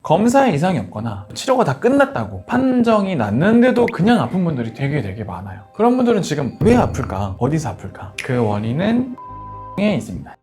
검사에 이상이 없거나 치료가 다 끝났다고 판정이 났는데도 그냥 아픈 분들이 되게 많아요. 그런 분들은 지금 왜 아플까? 어디서 아플까? 그 원인은 에 있습니다.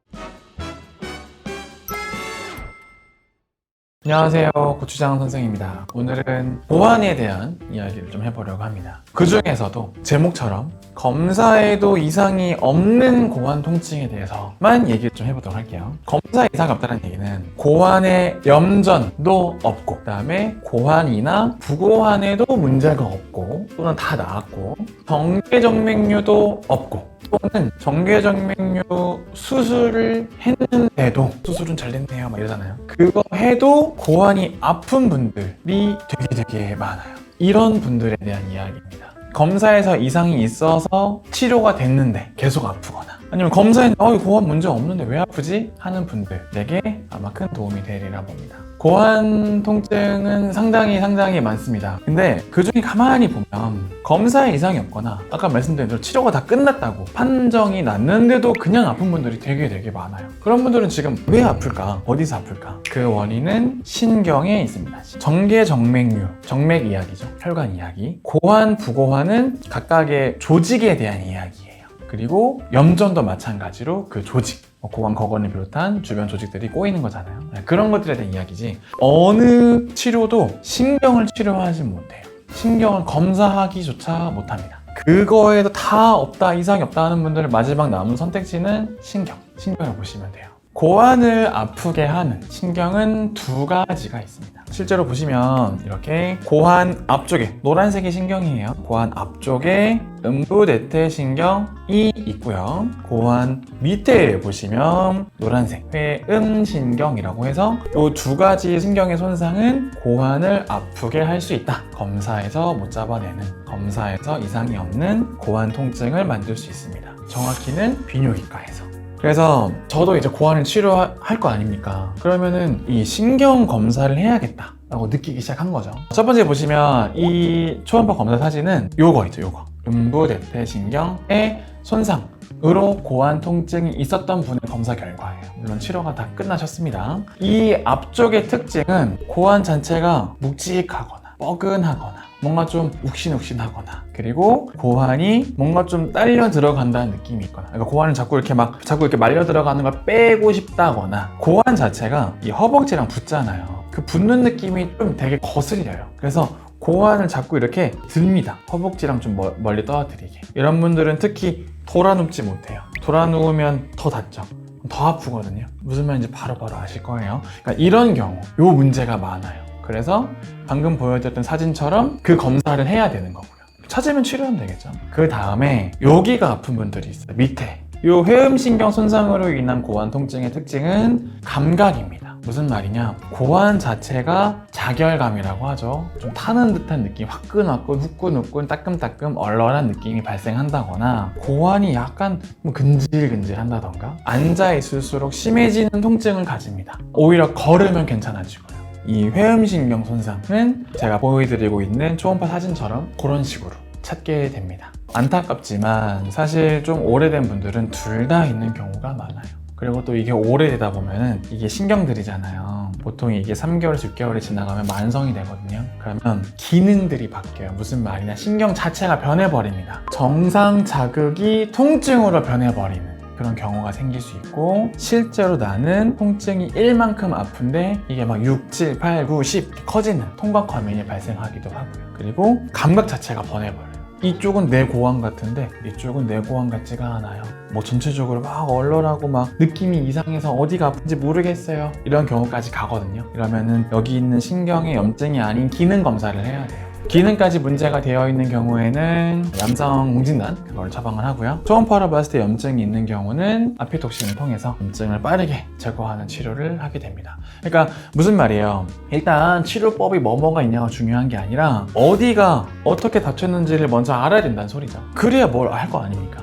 안녕하세요, 고추장 선생입니다. 오늘은 고환에 대한 이야기를 좀 해보려고 합니다. 그 중에서도 제목처럼 검사에도 이상이 없는 고환 통증에 대해서만 얘기를 좀 해보도록 할게요. 검사에 이상이 없다는 얘기는 고환에 염전도 없고, 그 다음에 고환이나 부고환에도 문제가 없고, 또는 다 나았고, 정계정맥류도 없고, 또는 정계정맥류 수술을 했는데도 수술은 잘 됐네요 막 이러잖아요. 그거 해도 고환이 아픈 분들이 되게 많아요. 이런 분들에 대한 이야기입니다. 검사에서 이상이 있어서 치료가 됐는데 계속 아프거나, 아니면 검사했는데 고환 문제 없는데 왜 아프지? 하는 분들에게 아마 큰 도움이 되리라 봅니다. 고환 통증은 상당히 많습니다. 근데 그 중에 가만히 보면 검사에 이상이 없거나, 아까 말씀드린 대로 치료가 다 끝났다고 판정이 났는데도 그냥 아픈 분들이 되게 많아요. 그런 분들은 지금 왜 아플까? 어디서 아플까? 그 원인은 신경에 있습니다. 정계정맥류, 정맥 이야기죠. 혈관 이야기. 고환, 부고환은 각각의 조직에 대한 이야기예요. 그리고 염전도 마찬가지로 그 조직, 고관, 거관을 비롯한 주변 조직들이 꼬이는 거잖아요. 그런 것들에 대한 이야기지, 어느 치료도 신경을 치료하지 못해요. 신경을 검사하기조차 못합니다. 그거에도 다 없다, 이상이 없다 하는 분들 마지막 남은 선택지는 신경을 보시면 돼요. 고환을 아프게 하는 신경은 두 가지가 있습니다. 실제로 보시면 이렇게 고환 앞쪽에 노란색이 신경이에요. 고환 앞쪽에 음부대퇴신경이 있고요. 고환 밑에 보시면 노란색 회음신경이라고 해서 이 두 가지 신경의 손상은 고환을 아프게 할 수 있다. 검사에서 못 잡아내는, 검사에서 이상이 없는 고환 통증을 만들 수 있습니다. 정확히는 비뇨기과에서. 그래서 저도 이제 고환을 치료할 거 아닙니까? 그러면은 이 신경 검사를 해야겠다 라고 느끼기 시작한 거죠. 첫 번째 보시면 이 초음파 검사 사진은 요거 있죠, 요거. 음부대퇴신경의 손상으로 고환 통증이 있었던 분의 검사 결과예요. 물론 치료가 다 끝나셨습니다. 이 앞쪽의 특징은 고환 자체가 묵직하거나 뻐근하거나 뭔가 좀 욱신욱신하거나, 그리고 고환이 뭔가 좀 딸려 들어간다는 느낌이 있거나, 그러니까 고환을 자꾸 이렇게 말려 들어가는 걸 빼고 싶다거나, 고환 자체가 이 허벅지랑 붙잖아요. 그 붙는 느낌이 좀 되게 거슬려요. 그래서 고환을 자꾸 이렇게 듭니다. 허벅지랑 좀 멀리 떨어뜨리게. 이런 분들은 특히 돌아 눕지 못해요. 돌아 누우면 더 닿죠. 더 아프거든요. 무슨 말인지 바로바로 아실 거예요. 그러니까 이런 경우 요 문제가 많아요. 그래서 방금 보여드렸던 사진처럼 그 검사를 해야 되는 거고요. 찾으면 치료하면 되겠죠. 그 다음에 여기가 아픈 분들이 있어요. 밑에 이 회음신경 손상으로 인한 고환 통증의 특징은 감각입니다. 무슨 말이냐, 고환 자체가 자결감이라고 하죠. 좀 타는 듯한 느낌, 화끈화끈, 후끈후끈, 따끔따끔, 얼얼한 느낌이 발생한다거나, 고환이 약간 근질근질 한다던가, 앉아있을수록 심해지는 통증을 가집니다. 오히려 걸으면 괜찮아지고요. 이 회음신경 손상은 제가 보여드리고 있는 초음파 사진처럼 그런 식으로 찾게 됩니다. 안타깝지만 사실 좀 오래된 분들은 둘 다 있는 경우가 많아요. 그리고 또 이게 오래되다 보면은 이게 신경들이잖아요. 보통 이게 3개월에서 6개월이 지나가면 만성이 되거든요. 그러면 기능들이 바뀌어요. 무슨 말이냐, 신경 자체가 변해버립니다. 정상 자극이 통증으로 변해버리는 그런 경우가 생길 수 있고, 실제로 나는 통증이 1만큼 아픈데 이게 막 6, 7, 8, 9, 10 커지는 통각 화면이 발생하기도 하고요. 그리고 감각 자체가 변해버려요. 이쪽은 내 고환 같은데 이쪽은 내 고환 같지가 않아요. 뭐 전체적으로 막 얼얼하고 막 느낌이 이상해서 어디가 아픈지 모르겠어요. 이런 경우까지 가거든요. 이러면은 여기 있는 신경의 염증이 아닌 기능 검사를 해야 돼요. 기능까지 문제가 되어 있는 경우에는 염성 공진단, 그걸 처방을 하고요. 초음파로 봤을 때 염증이 있는 경우는 아피톡신을 통해서 염증을 빠르게 제거하는 치료를 하게 됩니다. 그러니까 무슨 말이에요, 일단 치료법이 뭐가 있냐가 중요한 게 아니라 어디가 어떻게 다쳤는지를 먼저 알아야 된다는 소리죠. 그래야 뭘 알 거 아닙니까?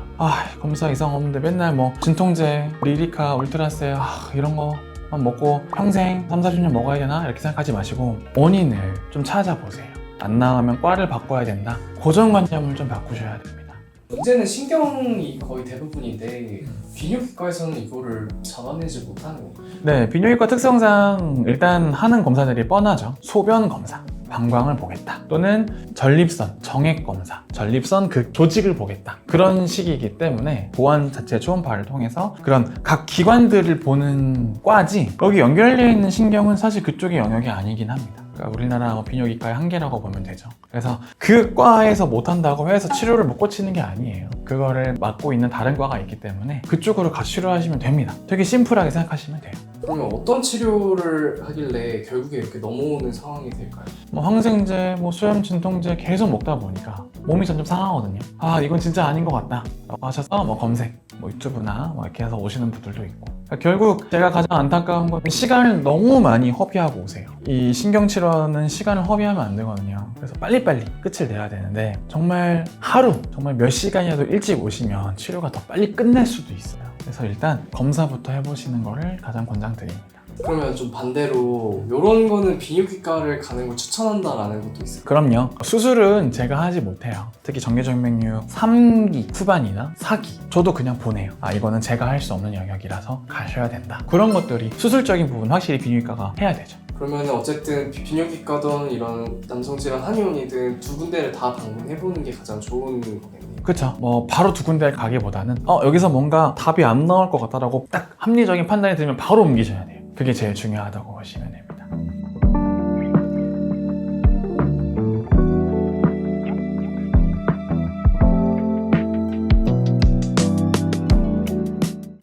검사 이상 없는데 맨날 뭐 진통제, 리리카, 울트라셀 이런 거만 먹고 평생 3, 40년 먹어야 되나? 이렇게 생각하지 마시고 원인을 좀 찾아보세요. 안 나으면 과를 바꿔야 된다. 고정관념을 좀 바꾸셔야 됩니다. 문제는 신경이 거의 대부분인데 비뇨기과에서는 이거를 잡아내지 못하는 건가요? 네, 비뇨기과 특성상 일단 하는 검사들이 뻔하죠. 소변 검사, 방광을 보겠다. 또는 전립선, 정액 검사, 전립선 그 조직을 보겠다. 그런 식이기 때문에 보안 자체 초음파를 통해서 그런 각 기관들을 보는 과지, 여기 연결되어 있는 신경은 사실 그쪽의 영역이 아니긴 합니다. 그러니까 우리나라 비뇨기과의 한계라고 보면 되죠. 그래서 그 과에서 못한다고 해서 치료를 못 고치는 게 아니에요. 그거를 맡고 있는 다른 과가 있기 때문에 그쪽으로 같이 치료하시면 됩니다. 되게 심플하게 생각하시면 돼요. 그러면 어떤 치료를 하길래 결국에 이렇게 넘어오는 상황이 될까요? 뭐 항생제, 뭐 수염 진통제 계속 먹다 보니까 몸이 점점 상하거든요. 아, 이건 진짜 아닌 것 같다 라고 하셔서 뭐 검색, 뭐 유튜브나 뭐 이렇게 해서 오시는 분들도 있고, 그러니까 결국 제가 가장 안타까운 건 시간을 너무 많이 허비하고 오세요. 이 신경치료는 시간을 허비하면 안 되거든요. 그래서 빨리빨리 끝을 내야 되는데 정말 하루, 정말 몇 시간이라도 일찍 오시면 치료가 더 빨리 끝날 수도 있어요. 그래서 일단 검사부터 해보시는 거를 가장 권장드립니다. 그러면 좀 반대로 이런 거는 비뇨기과를 가는 걸 추천한다라는 것도 있어요. 그럼요. 수술은 제가 하지 못해요. 특히 정계정맥류 3기 후반이나 4기 저도 그냥 보내요. 아, 이거는 제가 할 수 없는 영역이라서 가셔야 된다. 그런 것들이 수술적인 부분 확실히 비뇨기과가 해야 되죠. 그러면 어쨌든 비뇨기과든 이런 남성질환 한의원이든 두 군데를 다 방문해보는 게 가장 좋은 거겠네요. 그쵸. 뭐 바로 두 군데 가기보다는 여기서 뭔가 답이 안 나올 것 같다라고 딱 합리적인 판단이 들면 바로 옮기셔야 돼요. 그게 제일 중요하다고 보시면 돼요.